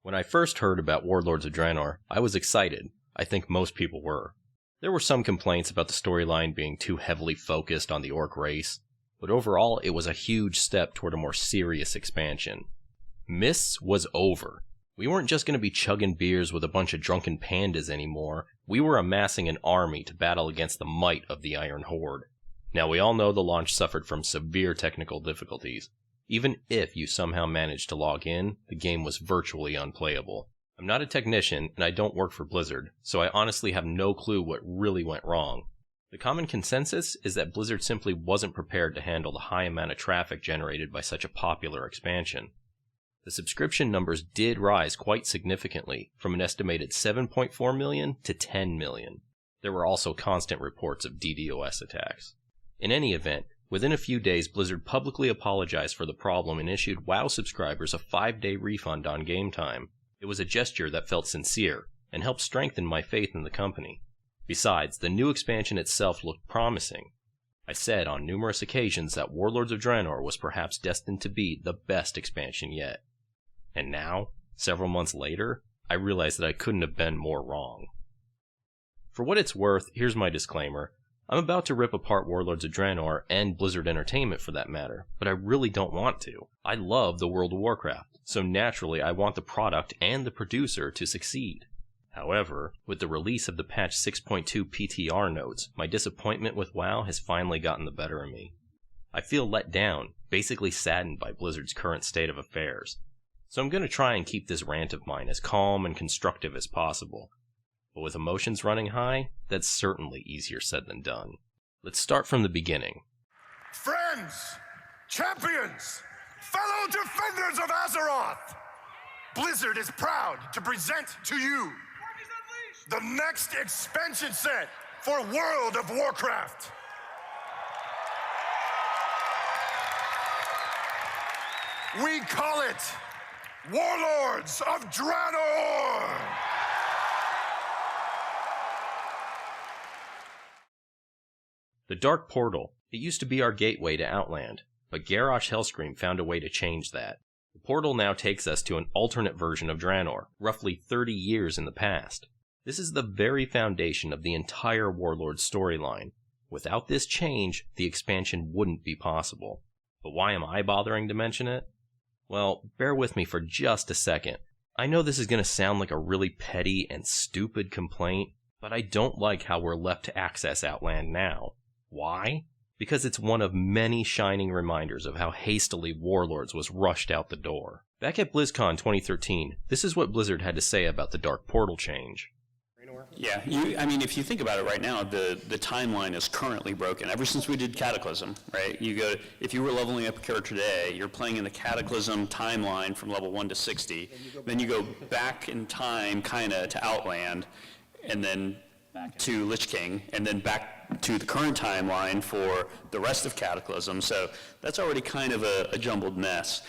When I first heard about Warlords of Draenor, I was excited. I think most people were. There were some complaints about the storyline being too heavily focused on the orc race, but overall it was a huge step toward a more serious expansion. Mists was over. We weren't just going to be chugging beers with a bunch of drunken pandas anymore, we were amassing an army to battle against the might of the Iron Horde. Now we all know the launch suffered from severe technical difficulties. Even if you somehow managed to log in, the game was virtually unplayable. I'm not a technician, and I don't work for Blizzard, so I honestly have no clue what really went wrong. The common consensus is that Blizzard simply wasn't prepared to handle the high amount of traffic generated by such a popular expansion. The subscription numbers did rise quite significantly, from an estimated 7.4 million to 10 million. There were also constant reports of DDoS attacks. In any event, within a few days Blizzard publicly apologized for the problem and issued WoW subscribers a 5-day refund on game time. It was a gesture that felt sincere, and helped strengthen my faith in the company. Besides, the new expansion itself looked promising. I said on numerous occasions that Warlords of Draenor was perhaps destined to be the best expansion yet. And now, several months later, I realized that I couldn't have been more wrong. For what it's worth, here's my disclaimer. I'm about to rip apart Warlords of Draenor, and Blizzard Entertainment for that matter, but I really don't want to. I love the world of Warcraft, so naturally I want the product and the producer to succeed. However, with the release of the patch 6.2 PTR notes, my disappointment with WoW has finally gotten the better of me. I feel let down, basically saddened by Blizzard's current state of affairs. So I'm going to try and keep this rant of mine as calm and constructive as possible. But with emotions running high, that's certainly easier said than done. Let's start from the beginning. Friends, champions, fellow defenders of Azeroth, Blizzard is proud to present to you the next expansion set for World of Warcraft. We call it Warlords of Draenor! The Dark Portal. It used to be our gateway to Outland, but Garrosh Hellscream found a way to change that. The portal now takes us to an alternate version of Draenor, roughly 30 years in the past. This is the very foundation of the entire Warlords storyline. Without this change, the expansion wouldn't be possible. But why am I bothering to mention it? Well, bear with me for just a second. I know this is going to sound like a really petty and stupid complaint, but I don't like how we're left to access Outland now. Why? Because it's one of many shining reminders of how hastily Warlords was rushed out the door. Back at BlizzCon 2013, this is what Blizzard had to say about the Dark Portal change. Yeah, if you think about it right now, the timeline is currently broken. Ever since we did Cataclysm, right? If you were leveling up a character today, you're playing in the Cataclysm timeline from level 1 to 60. Then you go back in time, kinda, to Outland, and then to Lich King, and then back to the current timeline for the rest of Cataclysm. So that's already kind of a jumbled mess.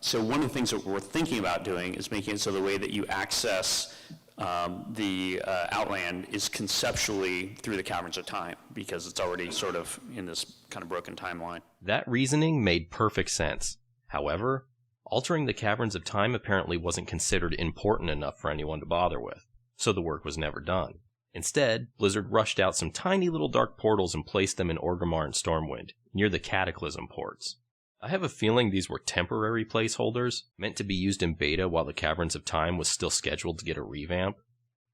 So one of the things that we're thinking about doing is making it so the way that you access the Outland is conceptually through the Caverns of Time, because it's already sort of in this kind of broken timeline. That reasoning made perfect sense. However, altering the Caverns of Time apparently wasn't considered important enough for anyone to bother with, so the work was never done. Instead, Blizzard rushed out some tiny little dark portals and placed them in Orgrimmar and Stormwind, near the Cataclysm ports. I have a feeling these were temporary placeholders, meant to be used in beta while the Caverns of Time was still scheduled to get a revamp.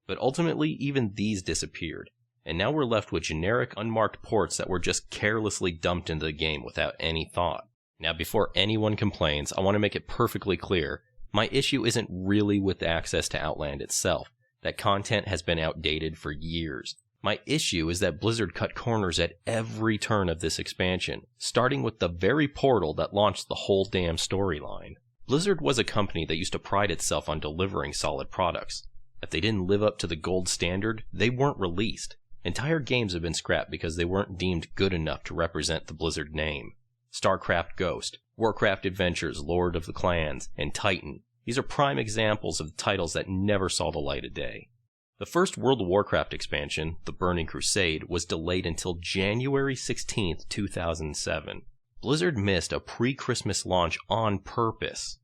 But ultimately, even these disappeared, and now we're left with generic, unmarked ports that were just carelessly dumped into the game without any thought. Now, before anyone complains, I want to make it perfectly clear, my issue isn't really with the access to Outland itself. That content has been outdated for years. My issue is that Blizzard cut corners at every turn of this expansion, starting with the very portal that launched the whole damn storyline. Blizzard was a company that used to pride itself on delivering solid products. If they didn't live up to the gold standard, they weren't released. Entire games have been scrapped because they weren't deemed good enough to represent the Blizzard name. StarCraft Ghost, Warcraft Adventures, Lord of the Clans, and Titan. These are prime examples of titles that never saw the light of day. The first World of Warcraft expansion, The Burning Crusade, was delayed until January 16, 2007. Blizzard missed a pre-Christmas launch on purpose.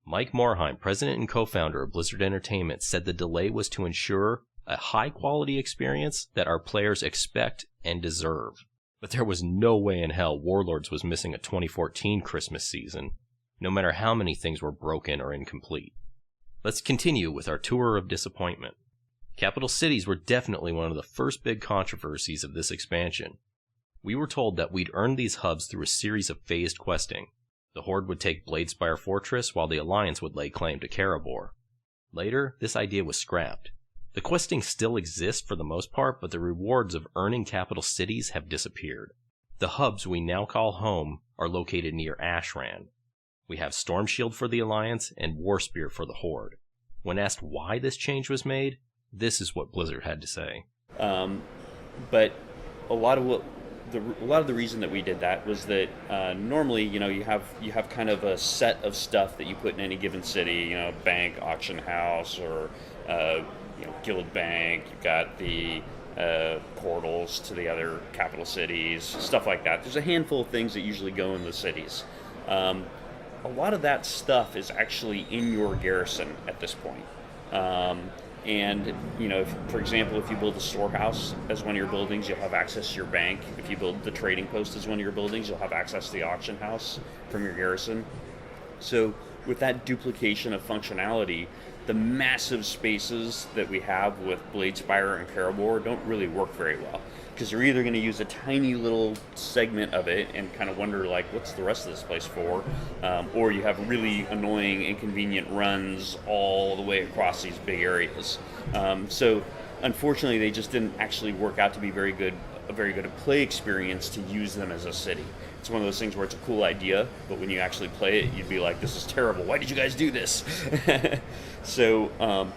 Mike Morheim, president and co-founder of Blizzard Entertainment, said the delay was to ensure a high-quality experience that our players expect and deserve. But there was no way in hell Warlords was missing a 2014 Christmas season, no matter how many things were broken or incomplete. Let's continue with our tour of disappointment. Capital cities were definitely one of the first big controversies of this expansion. We were told that we'd earn these hubs through a series of phased questing. The Horde would take Bladespire Fortress, while the Alliance would lay claim to Caribor. Later, this idea was scrapped. The questing still exists for the most part, but the rewards of earning capital cities have disappeared. The hubs we now call home are located near Ashran. We have Storm Shield for the Alliance and Warspear for the Horde. When asked why this change was made, this is what Blizzard had to say. But a lot of the reason that we did that was that normally, you have kind of a set of stuff that you put in any given city, bank, auction house, or guild bank. You've got the portals to the other capital cities, stuff like that. There's a handful of things that usually go in the cities. A lot of that stuff is actually in your garrison at this point. And, for example, if you build a storehouse as one of your buildings, you'll have access to your bank. If you build the trading post as one of your buildings, you'll have access to the auction house from your garrison. So with that duplication of functionality, the massive spaces that we have with Bladespire and Caribor don't really work very well, because you're either going to use a tiny little segment of it and kind of wonder, like, what's the rest of this place for? Or you have really annoying, inconvenient runs all the way across these big areas. So unfortunately, they just didn't actually work out to be a very good play experience to use them as a city. It's one of those things where it's a cool idea, but when you actually play it, you'd be like, this is terrible. Why did you guys do this? So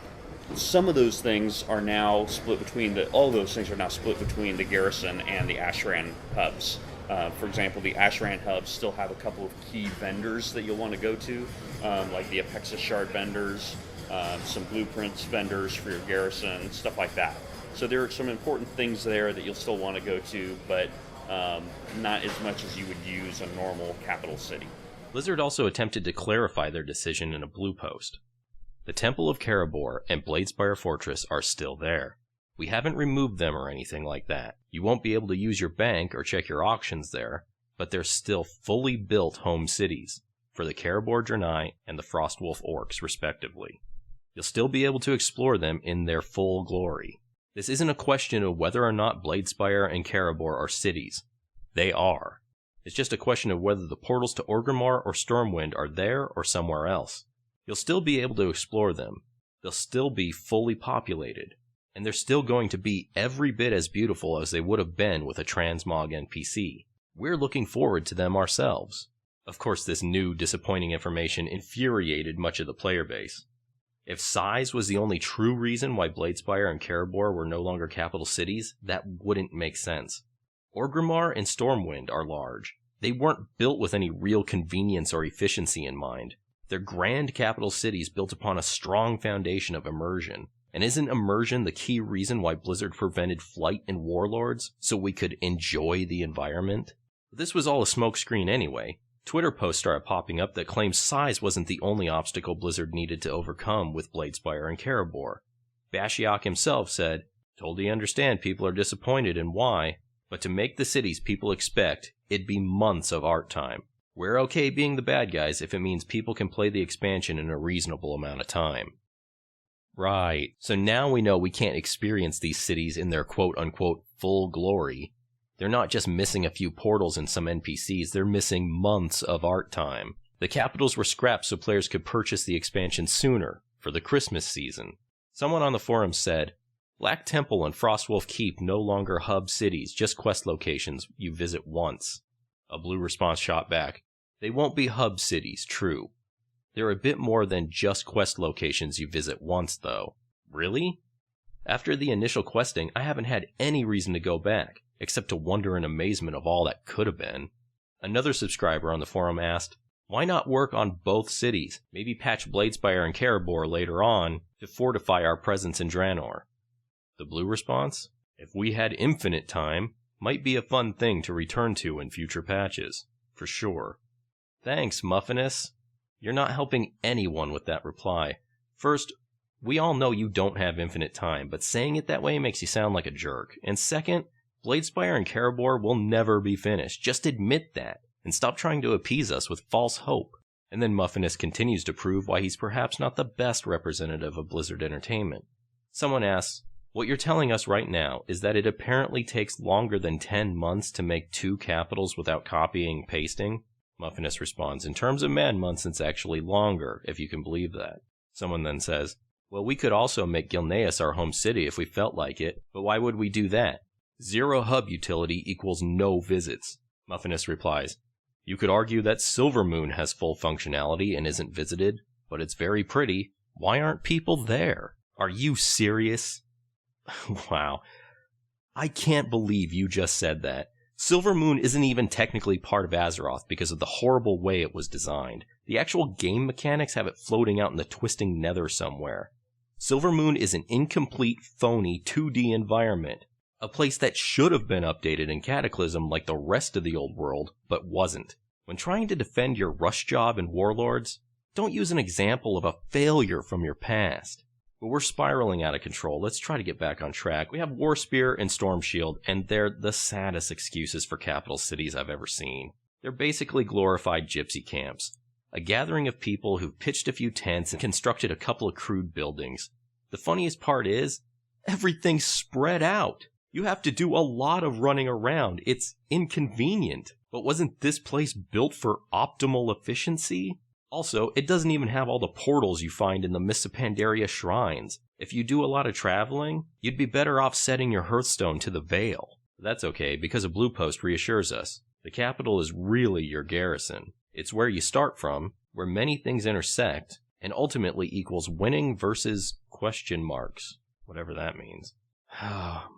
some of those things are now split between all those things are now split between the Garrison and the Ashran hubs. For example, the Ashran hubs still have a couple of key vendors that you'll want to go to, like the Apexis Shard vendors, some blueprints vendors for your garrison, stuff like that. So there are some important things there that you'll still want to go to, but not as much as you would use a normal capital city. Blizzard also attempted to clarify their decision in a blue post. The Temple of Caribor and Bladespire Fortress are still there. We haven't removed them or anything like that. You won't be able to use your bank or check your auctions there, but they're still fully built home cities for the Caribor Draenor and the Frostwolf Orcs, respectively. You'll still be able to explore them in their full glory. This isn't a question of whether or not Bladespire and Caribor are cities. They are. It's just a question of whether the portals to Orgrimmar or Stormwind are there or somewhere else. You'll still be able to explore them. They'll still be fully populated. And they're still going to be every bit as beautiful as they would have been with a transmog NPC. We're looking forward to them ourselves. Of course, this new, disappointing information infuriated much of the player base. If size was the only true reason why Bladespire and Caribor were no longer capital cities, that wouldn't make sense. Orgrimmar and Stormwind are large. They weren't built with any real convenience or efficiency in mind. They're grand capital cities built upon a strong foundation of immersion. And isn't immersion the key reason why Blizzard prevented flight in Warlords, so we could enjoy the environment? This was all a smokescreen anyway. Twitter posts started popping up that claimed size wasn't the only obstacle Blizzard needed to overcome with Bladespire and Caribor. Bashiok himself said, "Totally understand people are disappointed and why, but to make the cities people expect, it'd be months of art time. We're okay being the bad guys if it means people can play the expansion in a reasonable amount of time." Right, so now we know we can't experience these cities in their quote-unquote full glory. They're not just missing a few portals and some NPCs, they're missing months of art time. The capitals were scrapped so players could purchase the expansion sooner, for the Christmas season. Someone on the forum said, "Black Temple and Frostwolf Keep no longer hub cities, just quest locations you visit once." A blue response shot back, "They won't be hub cities, true. They're a bit more than just quest locations you visit once, though." Really? After the initial questing, I haven't had any reason to go back, except to wonder in amazement of all that could have been. Another subscriber on the forum asked, "Why not work on both cities? Maybe patch Bladespire and Caribor later on to fortify our presence in Draenor." The blue response, "If we had infinite time, might be a fun thing to return to in future patches. For sure." Thanks, Muffinus. You're not helping anyone with that reply. First, we all know you don't have infinite time, but saying it that way makes you sound like a jerk. And second, Bladespire and Caribor will never be finished. Just admit that, and stop trying to appease us with false hope. And then Muffinus continues to prove why he's perhaps not the best representative of Blizzard Entertainment. Someone asks, what you're telling us right now is that it apparently takes longer than 10 months to make 2 capitals without copying and pasting? Muffinus responds, in terms of man months, it's actually longer, if you can believe that. Someone then says, well, we could also make Gilneas our home city if we felt like it, but why would we do that? 0 hub utility equals no visits. Muffinus replies, you could argue that Silvermoon has full functionality and isn't visited, but it's very pretty. Why aren't people there? Are you serious? Wow. I can't believe you just said that. Silvermoon isn't even technically part of Azeroth because of the horrible way it was designed. The actual game mechanics have it floating out in the twisting nether somewhere. Silvermoon is an incomplete, phony 2D environment. A place that should have been updated in Cataclysm like the rest of the old world, but wasn't. When trying to defend your rush job in Warlords, don't use an example of a failure from your past. But we're spiraling out of control. Let's try to get back on track. We have Warspear and Stormshield, and they're the saddest excuses for capital cities I've ever seen. They're basically glorified gypsy camps. A gathering of people who've pitched a few tents and constructed a couple of crude buildings. The funniest part is, everything's spread out. You have to do a lot of running around. It's inconvenient. But wasn't this place built for optimal efficiency? Also, it doesn't even have all the portals you find in the Mists of Pandaria shrines. If you do a lot of traveling, you'd be better off setting your Hearthstone to the Veil. But that's okay, because a blue post reassures us. The capital is really your garrison. It's where you start from, where many things intersect, and ultimately equals winning versus question marks. Whatever that means.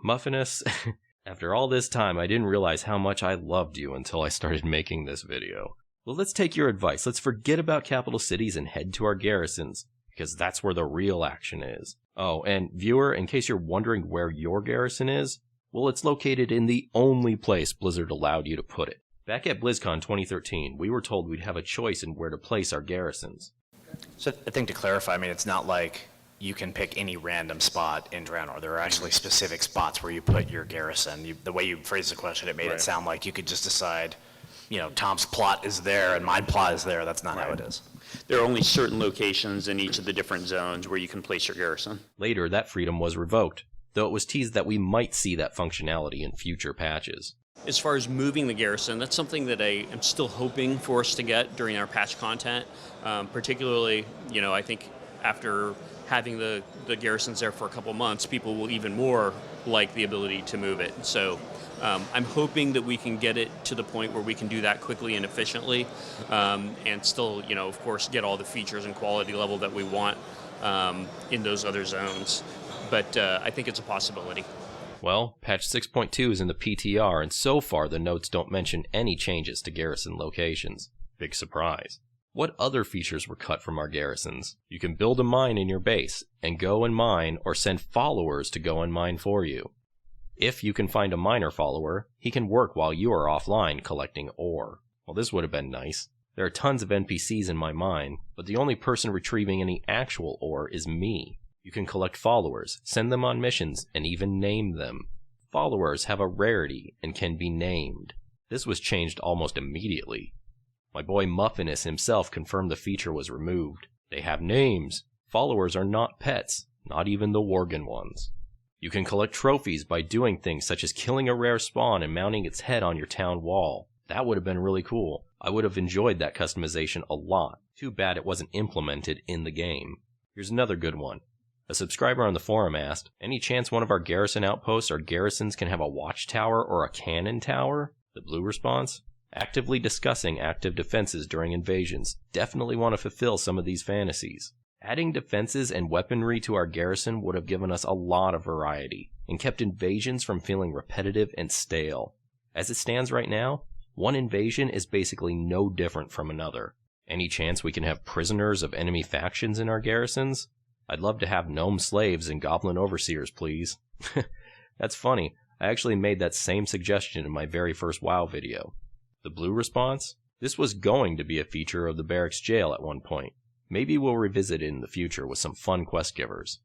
Muffinus, after all this time, I didn't realize how much I loved you until I started making this video. Well, let's take your advice. Let's forget about capital cities and head to our garrisons, because that's where the real action is. Oh, and viewer, in case you're wondering where your garrison is, well, it's located in the only place Blizzard allowed you to put it. Back at BlizzCon 2013, we were told we'd have a choice in where to place our garrisons. So I think to clarify, I mean, it's not like you can pick any random spot in Draenor. There are actually specific spots where you put your garrison. The way you phrased the question, it made it sound like you could just decide, you know, Tom's plot is there and my plot is there. That's not how it is. There are only certain locations in each of the different zones where you can place your garrison. Later, that freedom was revoked, though it was teased that we might see that functionality in future patches. As far as moving the garrison, that's something that I am still hoping for us to get during our patch content. Particularly, you know, I think after having the garrisons there for a couple months, people will even more like the ability to move it. So I'm hoping that we can get it to the point where we can do that quickly and efficiently, and still, you know, of course, get all the features and quality level that we want in those other zones. But I think it's a possibility. Well, patch 6.2 is in the PTR, and so far the notes don't mention any changes to garrison locations. Big surprise. What other features were cut from our garrisons? You can build a mine in your base, and go and mine, or send followers to go and mine for you. If you can find a miner follower, he can work while you are offline collecting ore. Well, this would have been nice. There are tons of NPCs in my mine, but the only person retrieving any actual ore is me. You can collect followers, send them on missions, and even name them. Followers have a rarity and can be named. This was changed almost immediately. My boy Muffinus himself confirmed the feature was removed. They have names. Followers are not pets, not even the Worgen ones. You can collect trophies by doing things such as killing a rare spawn and mounting its head on your town wall. That would have been really cool. I would have enjoyed that customization a lot. Too bad it wasn't implemented in the game. Here's another good one. A subscriber on the forum asked, any chance one of our garrison outposts or garrisons can have a watchtower or a cannon tower? The blue response, actively discussing active defenses during invasions. Definitely want to fulfill some of these fantasies. Adding defenses and weaponry to our garrison would have given us a lot of variety, and kept invasions from feeling repetitive and stale. As it stands right now, one invasion is basically no different from another. Any chance we can have prisoners of enemy factions in our garrisons? I'd love to have gnome slaves and goblin overseers, please. That's funny, I actually made that same suggestion in my very first WoW video. The blue response? This was going to be a feature of the barracks jail at one point. Maybe we'll revisit it in the future with some fun quest givers.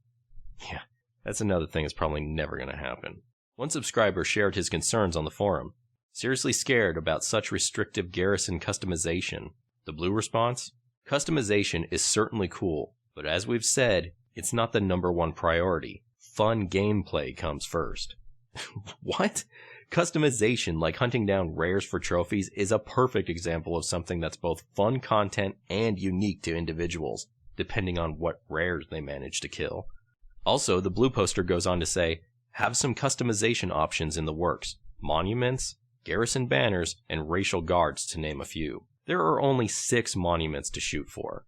Yeah, that's another thing that's probably never going to happen. One subscriber shared his concerns on the forum. Seriously scared about such restrictive garrison customization. The blue response? Customization is certainly cool, but as we've said, it's not the #1 priority. Fun gameplay comes first. What? Customization, like hunting down rares for trophies, is a perfect example of something that's both fun content and unique to individuals, depending on what rares they manage to kill. Also, the blue poster goes on to say, have some customization options in the works. Monuments, garrison banners, and racial guards, to name a few. There are only 6 monuments to shoot for.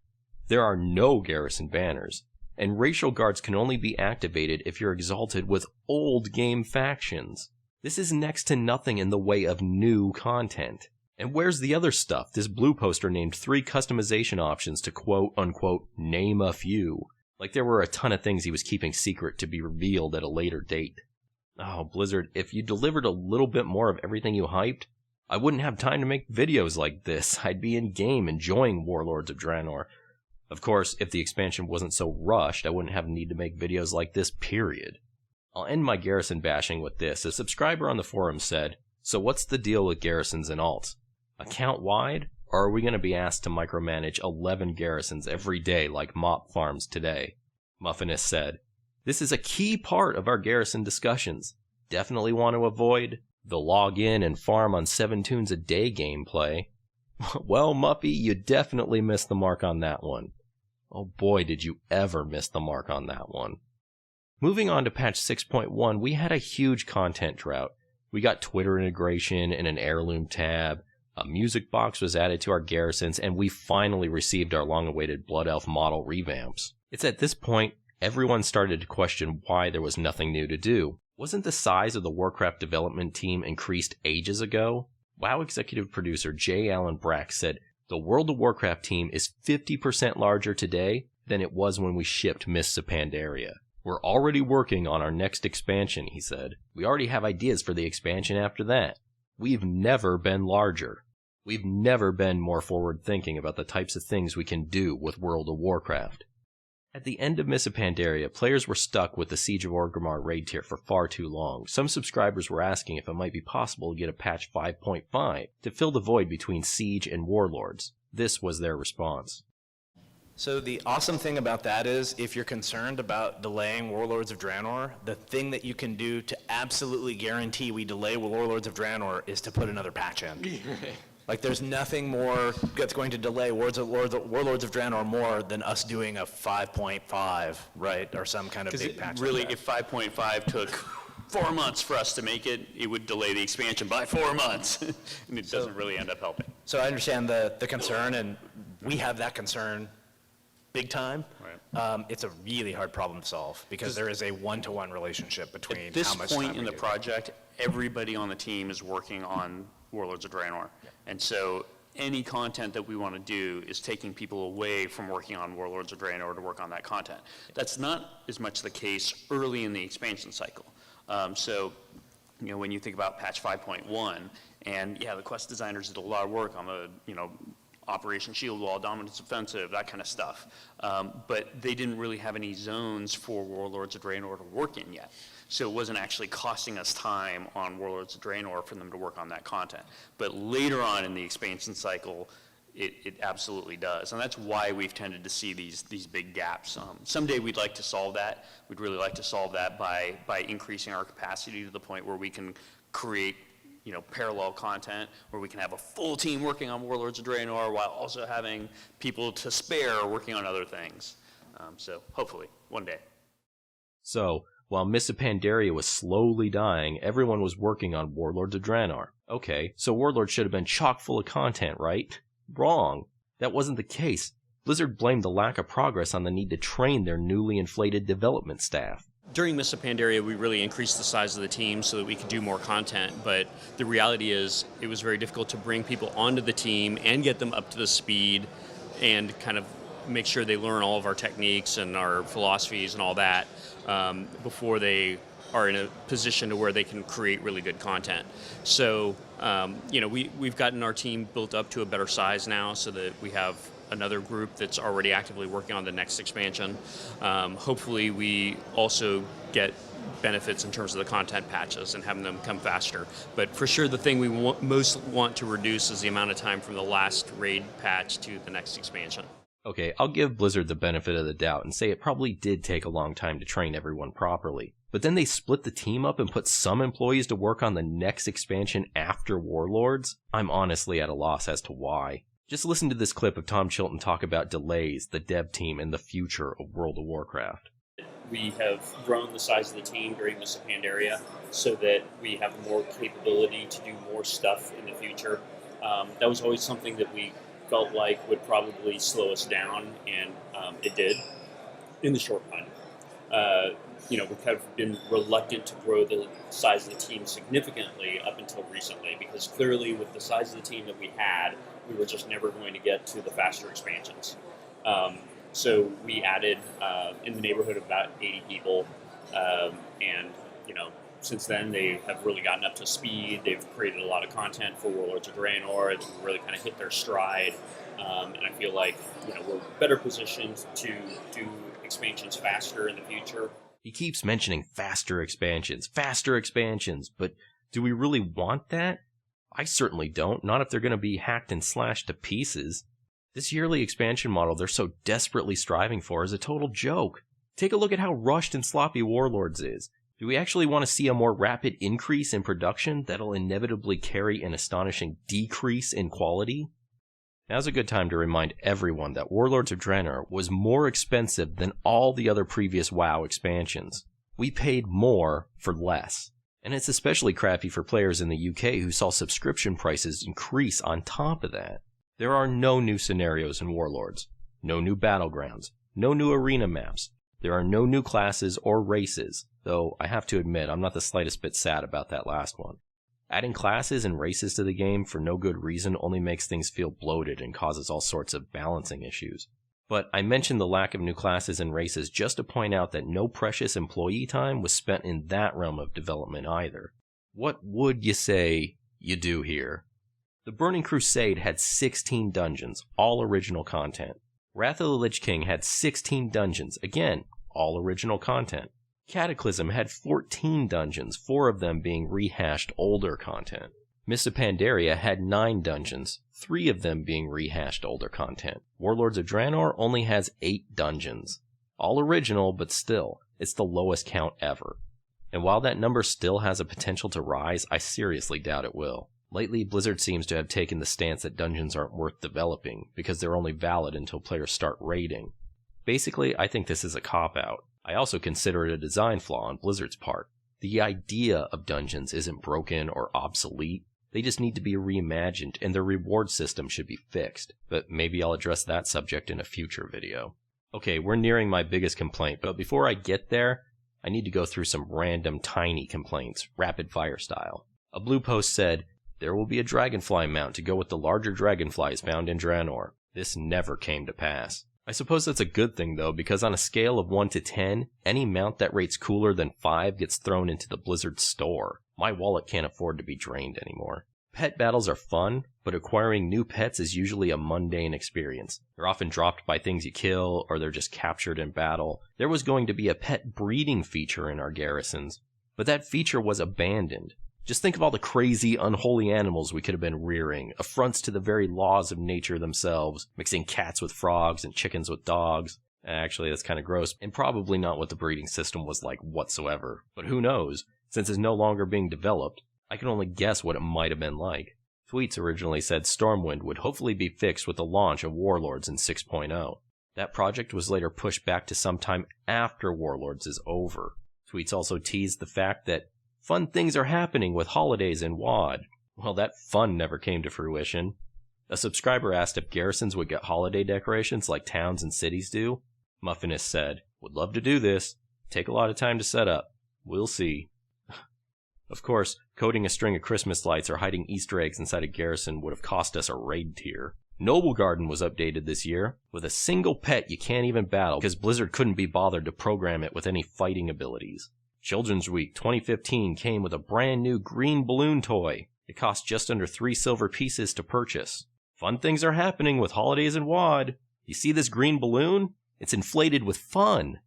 There are no garrison banners, and racial guards can only be activated if you're exalted with old game factions. This is next to nothing in the way of new content. And where's the other stuff? This blue poster named 3 customization options to quote-unquote name a few. Like there were a ton of things he was keeping secret to be revealed at a later date. Oh, Blizzard, if you delivered a little bit more of everything you hyped, I wouldn't have time to make videos like this. I'd be in-game enjoying Warlords of Draenor. Of course, if the expansion wasn't so rushed, I wouldn't have a need to make videos like this, period. I'll end my garrison bashing with this. A subscriber on the forum said, so what's the deal with garrisons and alts? Account-wide? Or are we going to be asked to micromanage 11 garrisons every day like mop farms today? Muffinist said, this is a key part of our garrison discussions. Definitely want to avoid the log in and farm on 7 tunes a day gameplay. Well, Muffy, you definitely missed the mark on that one. Oh boy, did you ever miss the mark on that one. Moving on to patch 6.1, we had a huge content drought. We got Twitter integration and an heirloom tab, a music box was added to our garrisons, and we finally received our long-awaited Blood Elf model revamps. It's at this point, everyone started to question why there was nothing new to do. Wasn't the size of the Warcraft development team increased ages ago? WoW executive producer J. Allen Brack said, the World of Warcraft team is 50% larger today than it was when we shipped Mists of Pandaria. We're already working on our next expansion, he said. We already have ideas for the expansion after that. We've never been larger. We've never been more forward-thinking about the types of things we can do with World of Warcraft. At the end of Mists of Pandaria, players were stuck with the Siege of Orgrimmar raid tier for far too long. Some subscribers were asking if it might be possible to get a patch 5.5 to fill the void between Siege and Warlords. This was their response. So the awesome thing about that is, if you're concerned about delaying Warlords of Draenor, the thing that you can do to absolutely guarantee we delay Warlords of Draenor is to put another patch in. Like, there's nothing more that's going to delay Warlords of Draenor more than us doing a 5.5, right, or some kind of big patch. Really, if 5.5 took 4 months for us to make it, it would delay the expansion by 4 months, and it doesn't really end up helping. So I understand the concern, and we have that concern big time. Right. It's a really hard problem to solve because there is a one-to-one relationship between At this how much point time in we the do. project, everybody on the team is working on Warlords of Draenor. Yeah. And so any content that we want to do is taking people away from working on Warlords of Draenor to work on that content. That's not as much the case early in the expansion cycle. So, you know, when you think about patch 5.1, and yeah, the quest designers did a lot of work on the, you know, Operation Shield Wall, Dominance Offensive, that kind of stuff. But they didn't really have any zones for Warlords of Draenor to work in yet. So it wasn't actually costing us time on Warlords of Draenor for them to work on that content. But later on in the expansion cycle, it absolutely does. And that's why we've tended to see these big gaps. Someday we'd like to solve that. We'd really like to solve that by increasing our capacity to the point where we can create, you know, parallel content where we can have a full team working on Warlords of Draenor while also having people to spare working on other things. So hopefully, one day. So, while Mists of Pandaria was slowly dying, everyone was working on Warlords of Draenor. Okay, so Warlords should have been chock full of content, right? Wrong. That wasn't the case. Blizzard blamed the lack of progress on the need to train their newly inflated development staff. During Mists of Pandaria, we really increased the size of the team so that we could do more content, but the reality is it was very difficult to bring people onto the team and get them up to the speed and kind of make sure they learn all of our techniques and our philosophies and all that before they are in a position to where they can create really good content. So, we've gotten our team built up to a better size now so that we have another group that's already actively working on the next expansion. Hopefully we also get benefits in terms of the content patches and having them come faster. But for sure, the thing we most want to reduce is the amount of time from the last raid patch to the next expansion. Okay, I'll give Blizzard the benefit of the doubt and say it probably did take a long time to train everyone properly. But then they split the team up and put some employees to work on the next expansion after Warlords? I'm honestly at a loss as to why. Just listen to this clip of Tom Chilton talk about delays, the dev team, and the future of World of Warcraft. We have grown the size of the team during this Pandaria so that we have more capability to do more stuff in the future. That was always something that we felt like would probably slow us down, and it did in the short run. We've kind of been reluctant to grow the size of the team significantly up until recently, because clearly with the size of the team that we had, we were just never going to get to the faster expansions. So we added in the neighborhood of about 80 people, and since then they have really gotten up to speed. They've created a lot of content for Warlords of Draenor. They've really kind of hit their stride, and I feel like we're better positioned to do expansions faster in the future. He keeps mentioning faster expansions, but do we really want that? I certainly don't, not if they're going to be hacked and slashed to pieces. This yearly expansion model they're so desperately striving for is a total joke. Take a look at how rushed and sloppy Warlords is. Do we actually want to see a more rapid increase in production that'll inevitably carry an astonishing decrease in quality? Now's a good time to remind everyone that Warlords of Draenor was more expensive than all the other previous WoW expansions. We paid more for less. And it's especially crappy for players in the UK who saw subscription prices increase on top of that. There are no new scenarios in Warlords, no new battlegrounds, no new arena maps. There are no new classes or races, though I have to admit I'm not the slightest bit sad about that last one. Adding classes and races to the game for no good reason only makes things feel bloated and causes all sorts of balancing issues. But I mentioned the lack of new classes and races just to point out that no precious employee time was spent in that realm of development either. What would you say you do here? The Burning Crusade had 16 dungeons, all original content. Wrath of the Lich King had 16 dungeons, again, all original content. Cataclysm had 14 dungeons, 4 of them being rehashed older content. Mists of Pandaria had 9 dungeons, 3 of them being rehashed older content. Warlords of Draenor only has 8 dungeons. All original, but still, it's the lowest count ever. And while that number still has a potential to rise, I seriously doubt it will. Lately, Blizzard seems to have taken the stance that dungeons aren't worth developing, because they're only valid until players start raiding. Basically, I think this is a cop-out. I also consider it a design flaw on Blizzard's part. The idea of dungeons isn't broken or obsolete. They just need to be reimagined, and their reward system should be fixed. But maybe I'll address that subject in a future video. Okay, we're nearing my biggest complaint, but before I get there, I need to go through some random tiny complaints, rapid fire style. A blue post said, "There will be a dragonfly mount to go with the larger dragonflies found in Draenor." This never came to pass. I suppose that's a good thing though, because on a scale of 1 to 10, any mount that rates cooler than 5 gets thrown into the Blizzard store. My wallet can't afford to be drained anymore. Pet battles are fun, but acquiring new pets is usually a mundane experience. They're often dropped by things you kill, or they're just captured in battle. There was going to be a pet breeding feature in our garrisons, but that feature was abandoned. Just think of all the crazy, unholy animals we could have been rearing, affronts to the very laws of nature themselves, mixing cats with frogs and chickens with dogs. Actually, that's kind of gross, and probably not what the breeding system was like whatsoever. But who knows? Since it's no longer being developed, I can only guess what it might have been like. Tweets originally said Stormwind would hopefully be fixed with the launch of Warlords in 6.0. That project was later pushed back to sometime after Warlords is over. Tweets also teased the fact that fun things are happening with holidays in WoD. Well, that fun never came to fruition. A subscriber asked if garrisons would get holiday decorations like towns and cities do. Muffinist said, "Would love to do this. Take a lot of time to set up. We'll see." Of course, coding a string of Christmas lights or hiding Easter eggs inside a garrison would have cost us a raid tier. Noble Garden was updated this year, with a single pet you can't even battle because Blizzard couldn't be bothered to program it with any fighting abilities. Children's Week 2015 came with a brand new green balloon toy. It cost just under 3 silver pieces to purchase. Fun things are happening with holidays in WoD. You see this green balloon? It's inflated with fun.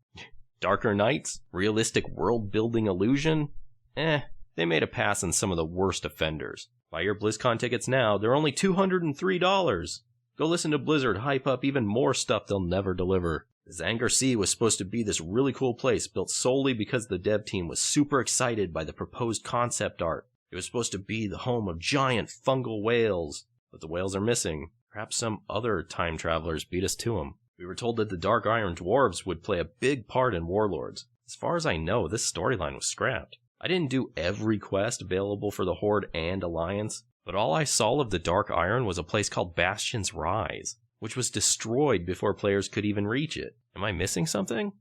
Darker Nights? Realistic world-building illusion? They made a pass on some of the worst offenders. Buy your BlizzCon tickets now, they're only $203. Go listen to Blizzard hype up even more stuff they'll never deliver. Zanger Sea was supposed to be this really cool place built solely because the dev team was super excited by the proposed concept art. It was supposed to be the home of giant fungal whales, but the whales are missing. Perhaps some other time travelers beat us to them. We were told that the Dark Iron Dwarves would play a big part in Warlords. As far as I know, this storyline was scrapped. I didn't do every quest available for the Horde and Alliance, but all I saw of the Dark Iron was a place called Bastion's Rise, which was destroyed before players could even reach it. Am I missing something?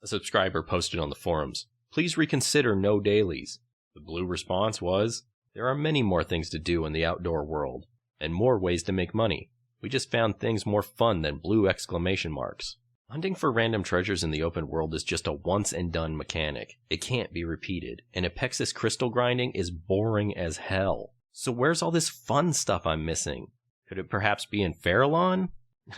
A subscriber posted on the forums, "Please reconsider no dailies." The blue response was, "There are many more things to do in the outdoor world, and more ways to make money. We just found things more fun than blue exclamation marks." Hunting for random treasures in the open world is just a once-and-done mechanic. It can't be repeated, and Apexis crystal grinding is boring as hell. So where's all this fun stuff I'm missing? Could it perhaps be in Farallon?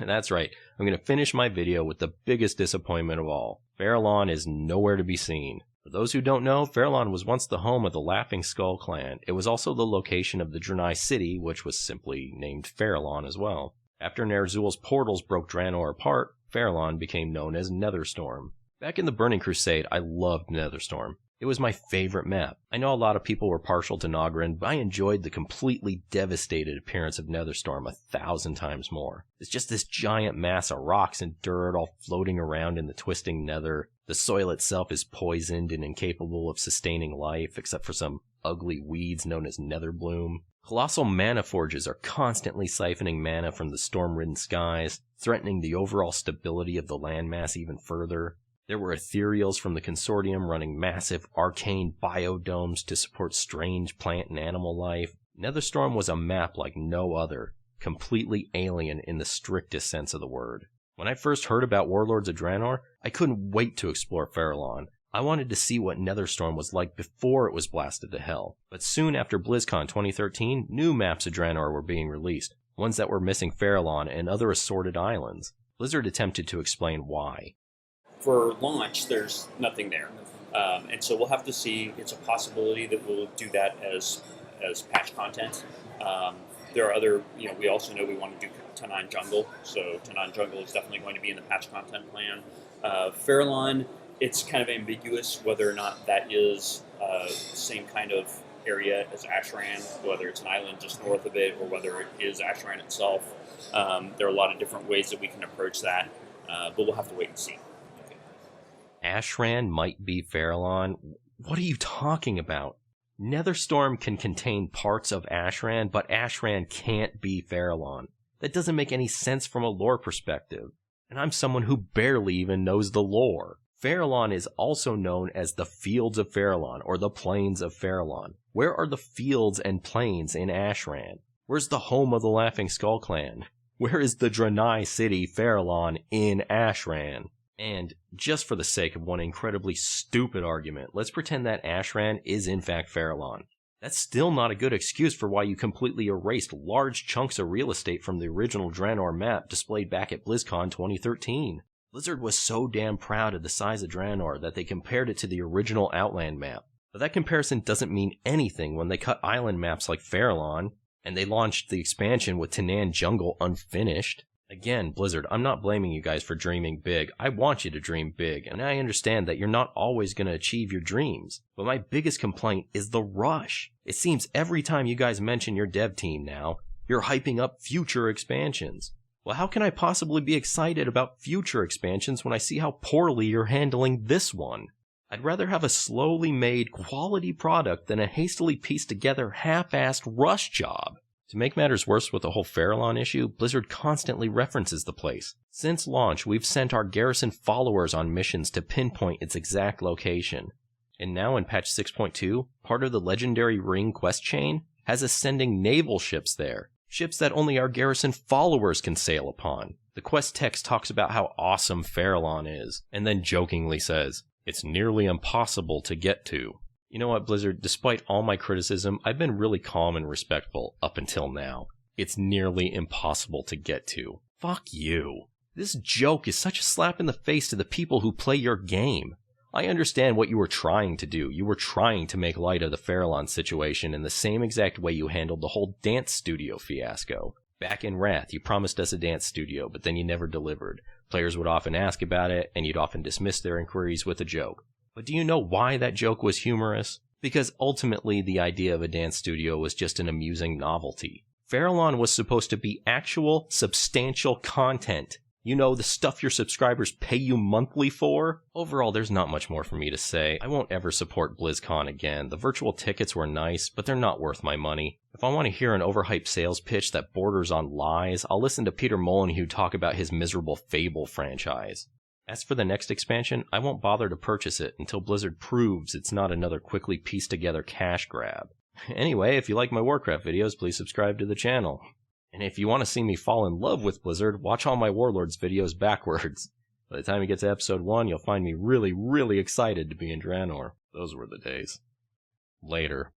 That's right, I'm going to finish my video with the biggest disappointment of all. Farallon is nowhere to be seen. For those who don't know, Farallon was once the home of the Laughing Skull clan. It was also the location of the Draenor city, which was simply named Farallon as well. After Ner'zhul's portals broke Draenor apart, Farallon became known as Netherstorm. Back in the Burning Crusade, I loved Netherstorm. It was my favorite map. I know a lot of people were partial to Nogrin, but I enjoyed the completely devastated appearance of Netherstorm 1,000 times more. It's just this giant mass of rocks and dirt all floating around in the twisting nether. The soil itself is poisoned and incapable of sustaining life, except for some ugly weeds known as Netherbloom. Colossal mana forges are constantly siphoning mana from the storm-ridden skies, threatening the overall stability of the landmass even further. There were ethereals from the Consortium running massive arcane biodomes to support strange plant and animal life. Netherstorm was a map like no other, completely alien in the strictest sense of the word. When I first heard about Warlords of Draenor, I couldn't wait to explore Farallon. I wanted to see what Netherstorm was like before it was blasted to hell. But soon after BlizzCon 2013, new maps of Draenor were being released, ones that were missing Farallon and other assorted islands. Blizzard attempted to explain why. For launch, there's nothing there. And so we'll have to see. It's a possibility that we'll do that as patch content. There are other, we also know we want to do Tanan Jungle, so Tanan Jungle is definitely going to be in the patch content plan. Farallon, it's kind of ambiguous whether or not that is the same kind of area as Ashran, whether it's an island just north of it or whether it is Ashran itself. There are a lot of different ways that we can approach that, but we'll have to wait and see. Ashran might be Farallon? What are you talking about? Netherstorm can contain parts of Ashran, but Ashran can't be Farallon. That doesn't make any sense from a lore perspective. And I'm someone who barely even knows the lore. Farallon is also known as the Fields of Farallon, or the Plains of Farallon. Where are the fields and plains in Ashran? Where's the home of the Laughing Skull clan? Where is the Draenor city, Farallon, in Ashran? And, just for the sake of one incredibly stupid argument, let's pretend that Ashran is in fact Farallon. That's still not a good excuse for why you completely erased large chunks of real estate from the original Draenor map displayed back at BlizzCon 2013. Blizzard was so damn proud of the size of Draenor that they compared it to the original Outland map. But that comparison doesn't mean anything when they cut island maps like Farallon, and they launched the expansion with Tanan Jungle unfinished. Again, Blizzard, I'm not blaming you guys for dreaming big. I want you to dream big, and I understand that you're not always going to achieve your dreams. But my biggest complaint is the rush. It seems every time you guys mention your dev team now, you're hyping up future expansions. Well, how can I possibly be excited about future expansions when I see how poorly you're handling this one? I'd rather have a slowly made, quality product than a hastily pieced together, half-assed rush job. To make matters worse with the whole Farallon issue, Blizzard constantly references the place. Since launch, we've sent our Garrison followers on missions to pinpoint its exact location. And now in patch 6.2, part of the legendary Ring quest chain has us sending naval ships there. Ships that only our Garrison followers can sail upon. The quest text talks about how awesome Farallon is, and then jokingly says, It's nearly impossible to get to. You know what, Blizzard? Despite all my criticism, I've been really calm and respectful up until now. It's nearly impossible to get to. Fuck you. This joke is such a slap in the face to the people who play your game. I understand what you were trying to do. You were trying to make light of the Farallon situation in the same exact way you handled the whole dance studio fiasco. Back in Wrath, you promised us a dance studio, but then you never delivered. Players would often ask about it, and you'd often dismiss their inquiries with a joke. But do you know why that joke was humorous? Because ultimately the idea of a dance studio was just an amusing novelty. Farallon was supposed to be actual, substantial content. You know, the stuff your subscribers pay you monthly for? Overall, there's not much more for me to say. I won't ever support BlizzCon again. The virtual tickets were nice, but they're not worth my money. If I want to hear an overhyped sales pitch that borders on lies, I'll listen to Peter Molyneux talk about his miserable Fable franchise. As for the next expansion, I won't bother to purchase it until Blizzard proves it's not another quickly pieced together cash grab. Anyway, if you like my Warcraft videos, please subscribe to the channel. And if you want to see me fall in love with Blizzard, watch all my Warlords videos backwards. By the time you get to episode 1, you'll find me really, really excited to be in Draenor. Those were the days. Later.